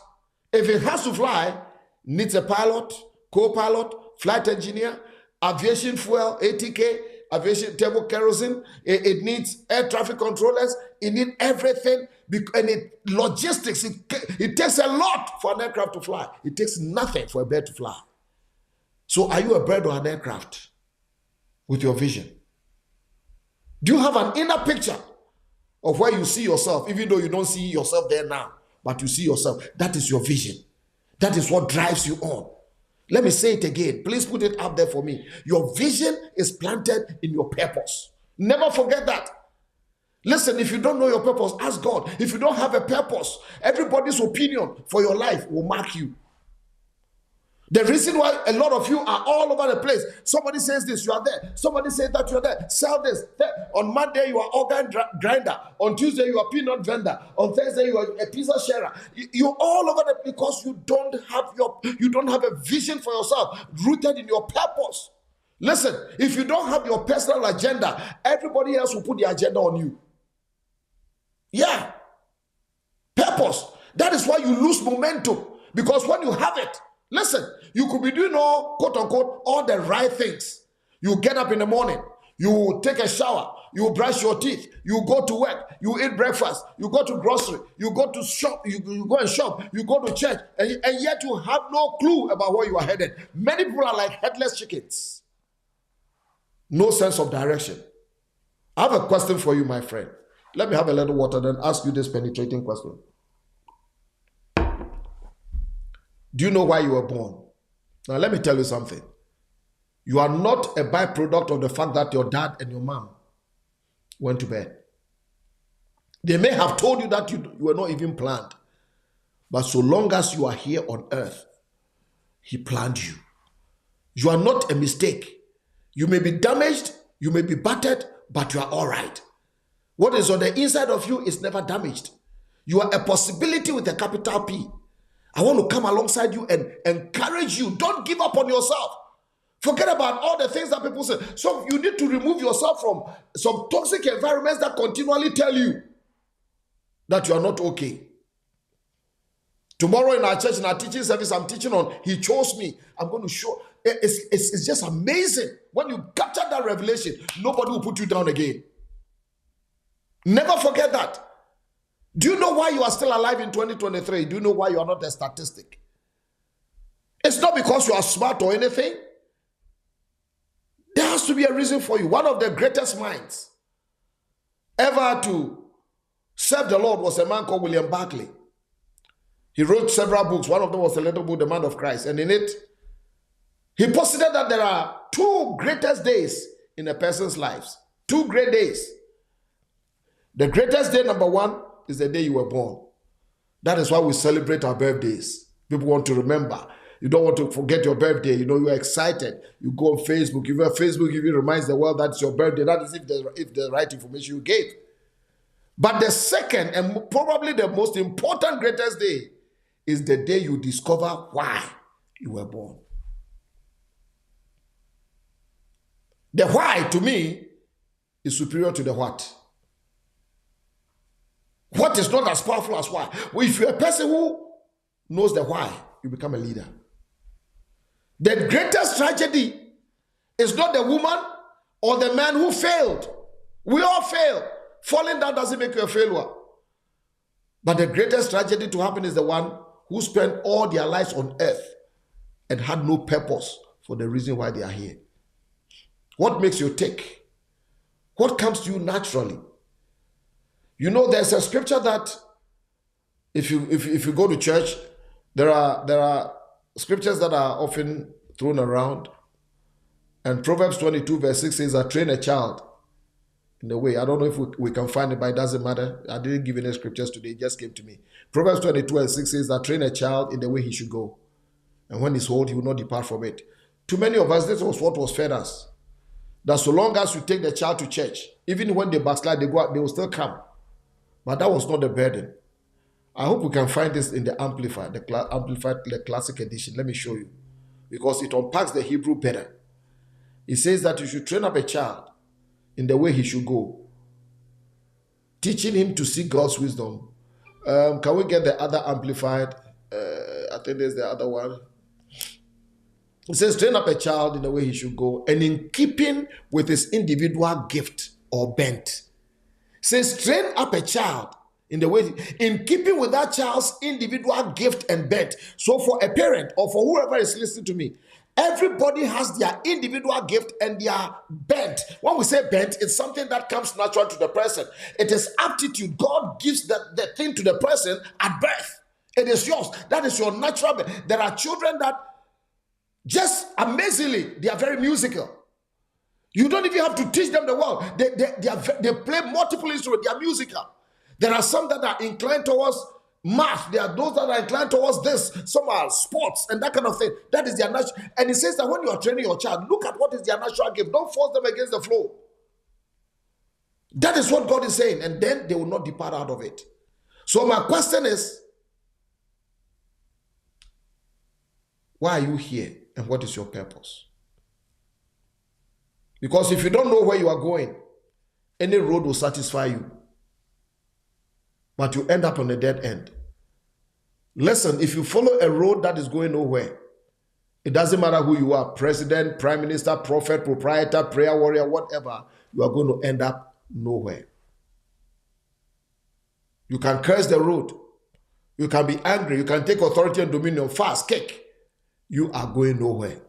if it has to fly, needs a pilot, co-pilot, flight engineer, aviation fuel, ATK, aviation turbo kerosene. It needs air traffic controllers. It needs everything. And logistics, it takes a lot for an aircraft to fly. It takes nothing for a bird to fly. So are you a bird or an aircraft with your vision? Do you have an inner picture of where you see yourself, even though you don't see yourself there now, but you see yourself? That is your vision. That is what drives you on. Let me say it again. Please put it up there for me. Your vision is planted in your purpose. Never forget that. Listen, if you don't know your purpose, ask God. If you don't have a purpose, everybody's opinion for your life will mark you. The reason why a lot of you are all over the place, somebody says this, you are there. Somebody says that, you are there. Sell this. There. On Monday, you are organ grinder. On Tuesday, you are peanut vendor. On Thursday, you are a pizza sharer. You're all over the place because you don't have a vision for yourself rooted in your purpose. Listen, if you don't have your personal agenda, everybody else will put the agenda on you. Yeah. Purpose. That is why you lose momentum. Because when you have it, listen, you could be doing all, quote unquote, all the right things. You get up in the morning, you take a shower, you brush your teeth, you go to work, you eat breakfast, you go to grocery, you go to shop, you go and shop, you go to church, and yet you have no clue about where you are headed. Many people are like headless chickens. No sense of direction. I have a question for you, my friend. Let me have a little water, then ask you this penetrating question. Do you know why you were born? Now, let me tell you something. You are not a byproduct of the fact that your dad and your mom went to bed. They may have told you that you were not even planned. But so long as you are here on earth, he planned you. You are not a mistake. You may be damaged, you may be battered, but you are all right. What is on the inside of you is never damaged. You are a possibility with a capital P. I want to come alongside you and encourage you. Don't give up on yourself. Forget about all the things that people say. So you need to remove yourself from some toxic environments that continually tell you that you are not okay. Tomorrow in our church, in our teaching service, I'm teaching on He Chose Me. I'm going to show. It's just amazing. When you capture that revelation, nobody will put you down again. Never forget that. Do you know why you are still alive in 2023? Do you know why you are not a statistic? It's not because you are smart or anything. There has to be a reason for you. One of the greatest minds ever to serve the Lord was a man called William Barclay. He wrote several books. One of them was a little book, The Man of Christ. And in it, He posited that there are two greatest days in a person's lives. Two great days. The greatest day, number one, is the day you were born. That is why we celebrate our birthdays. People want to remember. You don't want to forget your birthday. You know, you're excited. You go on Facebook. Even Facebook even reminds the world that it's your birthday. That is if the right information you gave. But the second and probably the most important greatest day is the day you discover why you were born. The why, to me, is superior to the what. What is not as powerful as why? Well, if you're a person who knows the why, you become a leader. The greatest tragedy is not the woman or the man who failed. We all fail. Falling down doesn't make you a failure. But the greatest tragedy to happen is the one who spent all their lives on earth and had no purpose for the reason why they are here. What makes you tick? What comes to you naturally? You know, there's a scripture that if you go to church, there are scriptures that are often thrown around. And Proverbs 22 verse 6 says, "I train a child in the way." I don't know if we can find it, but it doesn't matter. I didn't give any scriptures today. It just came to me. Proverbs 22 and 6 says, "I train a child in the way he should go. And when he's old, he will not depart from it." To many of us, this was what was fed us. That so long as you take the child to church, even when they backslide, they go out, they will still come. But that was not the burden. I hope we can find this in the Amplified, the Classic Edition. Let me show you. Because it unpacks the Hebrew better. It says that you should train up a child in the way he should go, teaching him to seek God's wisdom. Can we get the other Amplified? I think there's the other one. It says, train up a child in the way he should go, and in keeping with his individual gift or bent. It says, train up a child in the way, in keeping with that child's individual gift and bent. So for a parent or for whoever is listening to me, everybody has their individual gift and their bent. When we say bent, it's something that comes natural to the person. It is aptitude. God gives the thing to the person at birth. It is yours. That is your natural bent. There are children that just amazingly, they are very musical. You don't even have to teach them the word. They play multiple instruments. They are musical. There are some that are inclined towards math. There are those that are inclined towards this. Some are sports and that kind of thing. That is their natural. And it says that when you are training your child, look at what is their natural gift. Don't force them against the flow. That is what God is saying. And then they will not depart out of it. So my question is, why are you here? And what is your purpose? Because if you don't know where you are going, any road will satisfy you. But you end up on a dead end. Listen, if you follow a road that is going nowhere, it doesn't matter who you are, president, prime minister, prophet, proprietor, prayer warrior, whatever, you are going to end up nowhere. You can curse the road. You can be angry. You can take authority and dominion, fast, kick. You are going nowhere.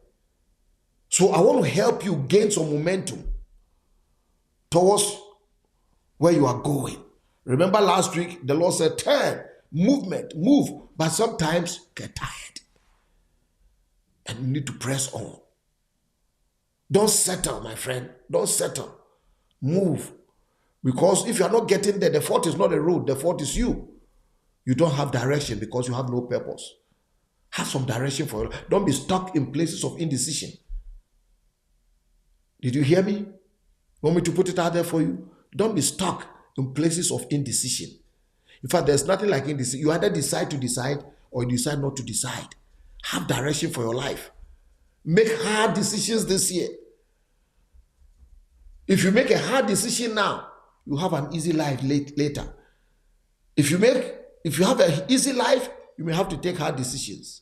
So I want to help you gain some momentum towards where you are going. Remember last week, the Lord said, turn, movement, move, but sometimes get tired. And you need to press on. Don't settle, my friend. Don't settle. Move. Because if you are not getting there, the fault is not the road, the fault is you. You don't have direction because you have no purpose. Have some direction for you. Don't be stuck in places of indecision. Did you hear me? Want me to put it out there for you? Don't be stuck in places of indecision. In fact, there's nothing like indecision. You either decide to decide or you decide not to decide. Have direction for your life. Make hard decisions this year. If you make a hard decision now, you have an easy life later. If you have an easy life, you may have to take hard decisions.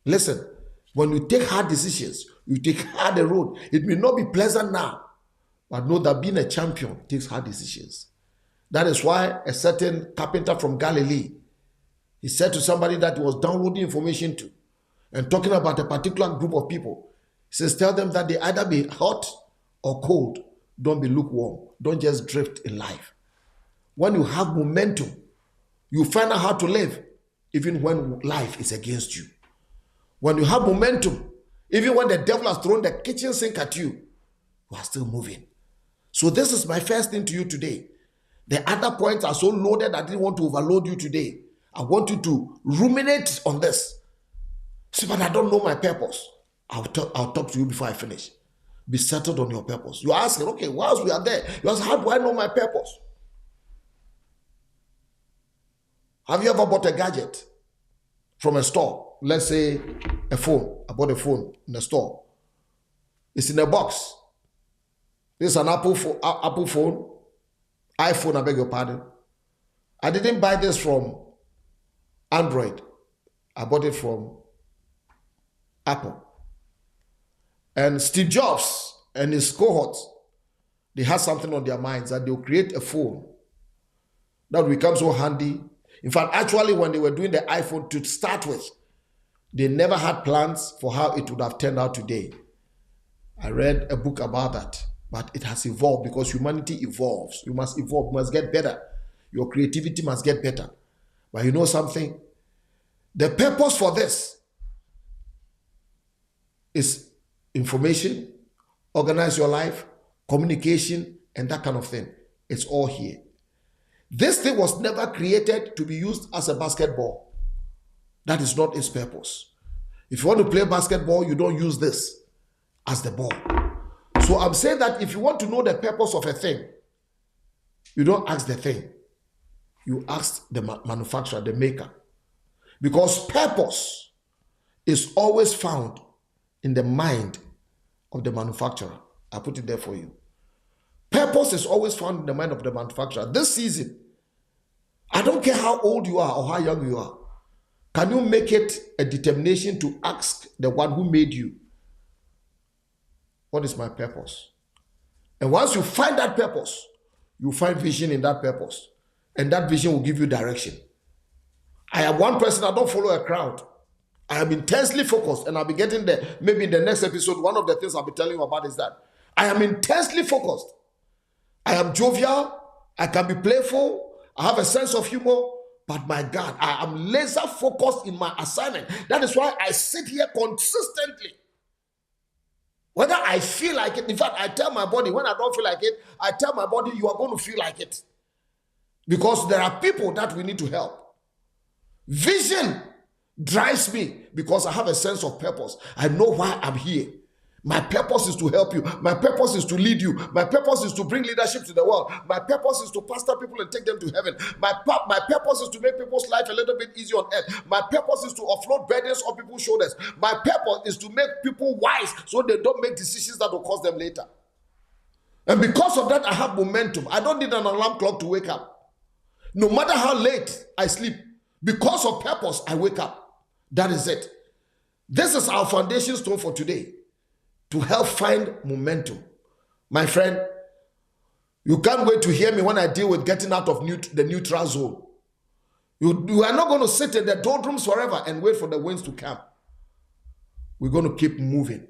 Listen, when you take hard decisions, you take hard the road. It may not be pleasant now, but know that being a champion takes hard decisions. That is why a certain carpenter from Galilee, he said to somebody that he was downloading information to and talking about a particular group of people. He says, tell them that they either be hot or cold. Don't be lukewarm. Don't just drift in life. When you have momentum, you find out how to live even when life is against you. When you have momentum, Even when the devil has thrown the kitchen sink at you, you are still moving. So this is my first thing to you today. The other points are so loaded, I didn't want to overload you today. I want you to ruminate on this. See, but I don't know my purpose. I'll talk to you before I finish. Be settled on your purpose. You're asking, okay, whilst we are there, you ask, how do I know my purpose? Have you ever bought a gadget from a store? Let's say a phone. I bought a phone in the store. It's in a box. This is an Apple phone. iPhone, I beg your pardon. I didn't buy this from Android. I bought it from Apple. And Steve Jobs and his cohorts, they had something on their minds that they'll create a phone that will become so handy. In fact, actually, when they were doing the iPhone to start with, they never had plans for how it would have turned out today. I read a book about that, but it has evolved because humanity evolves. You must evolve, you must get better. Your creativity must get better. But you know something? The purpose for this is information, organize your life, communication, and that kind of thing. It's all here. This thing was never created to be used as a basketball. That is not its purpose. If you want to play basketball, you don't use this as the ball. So I'm saying that if you want to know the purpose of a thing, you don't ask the thing. You ask the manufacturer, the maker. Because purpose is always found in the mind of the manufacturer. I put it there for you. Purpose is always found in the mind of the manufacturer. This season, I don't care how old you are or how young you are. Can you make it a determination to ask the one who made you, what is my purpose? And once you find that purpose, you find vision in that purpose. And that vision will give you direction. I am one person, I don't follow a crowd. I am intensely focused, and I'll be getting there. Maybe in the next episode, one of the things I'll be telling you about is that I am intensely focused. I am jovial. I can be playful. I have a sense of humor. But my God, I am laser focused in my assignment. That is why I sit here consistently. Whether I feel like it. In fact, I tell my body, when I don't feel like it, I tell my body, you are going to feel like it. Because there are people that we need to help. Vision drives me because I have a sense of purpose. I know why I'm here. My purpose is to help you. My purpose is to lead you. My purpose is to bring leadership to the world. My purpose is to pastor people and take them to heaven. My purpose is to make people's life a little bit easier on earth. My purpose is to offload burdens on people's shoulders. My purpose is to make people wise so they don't make decisions that will cost them later. And because of that, I have momentum. I don't need an alarm clock to wake up. No matter how late I sleep, because of purpose, I wake up. That is it. This is our foundation stone for today, to help find momentum. My friend, you can't wait to hear me when I deal with getting out of the neutral zone. You are not going to sit in the doldrums forever and wait for the winds to come. We're going to keep moving.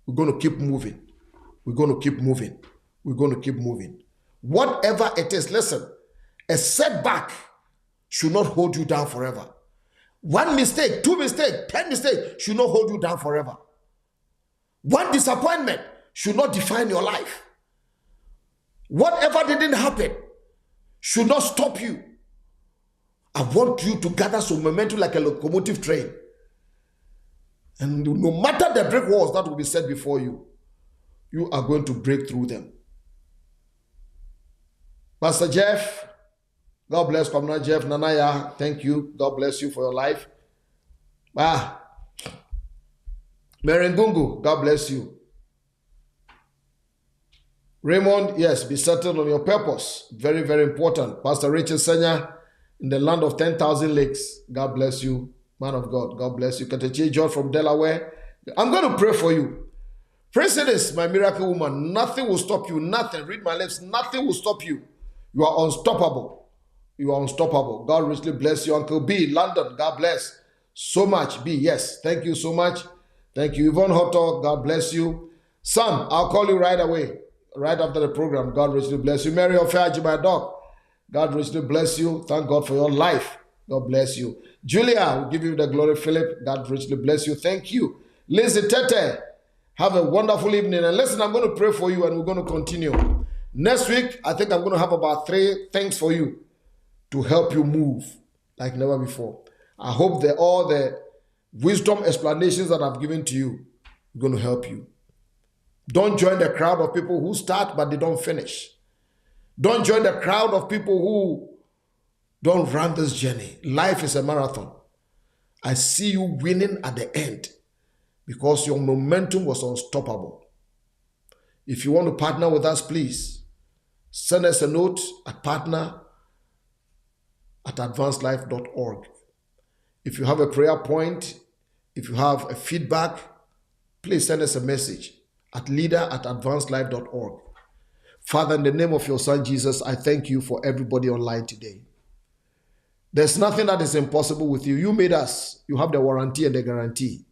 We're going to keep moving. We're going to keep moving. We're going to keep moving. Whatever it is, listen, a setback should not hold you down forever. One mistake, two mistakes, 10 mistakes should not hold you down forever. One disappointment should not define your life. Whatever didn't happen should not stop you. I want you to gather some momentum like a locomotive train. And no matter the brick walls that will be set before you, you are going to break through them. Pastor Jeff, God bless Commander Jeff. Nanaya, thank you. God bless you for your life. Merengungu, God bless you. Raymond, yes, be settled on your purpose. Very, very important. Pastor Richard Senya, in the land of 10,000 lakes. God bless you, man of God. God bless you. Katechi John from Delaware. I'm going to pray for you. Praise this, my miracle woman. Nothing will stop you. Nothing. Read my lips. Nothing will stop you. You are unstoppable. You are unstoppable. God richly bless you. Uncle B, London. God bless. So much. B, yes. Thank you so much. Thank you. Yvonne Hotto, God bless you. Sam, I'll call you right away, right after the program. God richly bless you. Mary Ofaji, my dog. God richly bless you. Thank God for your life. God bless you. Julia, we'll give you the glory. Philip, God richly bless you. Thank you. Lizzie Tete, have a wonderful evening. And listen, I'm going to pray for you and we're going to continue. Next week, I think I'm going to have about 3 things for you to help you move like never before. I hope that all the wisdom explanations that I've given to you are going to help you. Don't join the crowd of people who start but they don't finish. Don't join the crowd of people who don't run this journey. Life is a marathon. I see you winning at the end because your momentum was unstoppable. If you want to partner with us, please send us a note at partner@advancedlife.org. If you have a prayer point, if you have a feedback, please send us a message at leader@advancedlife.org. Father, in the name of your Son, Jesus, I thank you for everybody online today. There's nothing that is impossible with you. You made us. You have the warranty and the guarantee.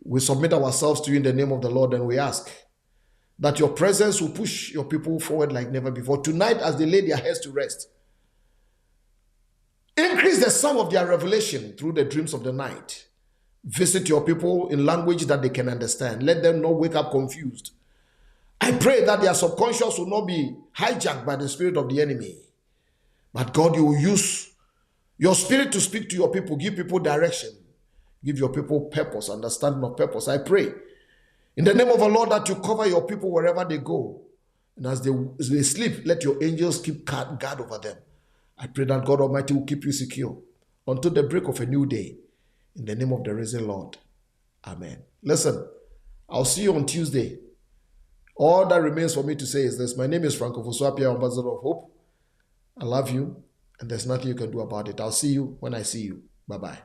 We submit ourselves to you in the name of the Lord and we ask that your presence will push your people forward like never before. Tonight, as they lay their heads to rest, increase the sum of their revelation through the dreams of the night. Visit your people in language that they can understand. Let them not wake up confused. I pray that their subconscious will not be hijacked by the spirit of the enemy. But God, you will use your spirit to speak to your people, give people direction, give your people purpose, understanding of purpose. I pray in the name of the Lord that you cover your people wherever they go. And as they sleep, let your angels keep guard over them. I pray that God Almighty will keep you secure until the break of a new day. In the name of the risen Lord. Amen. Listen, I'll see you on Tuesday. All that remains for me to say is this. My name is Ofosu-Appiah, Ambassador of Hope. I love you, and there's nothing you can do about it. I'll see you when I see you. Bye-bye.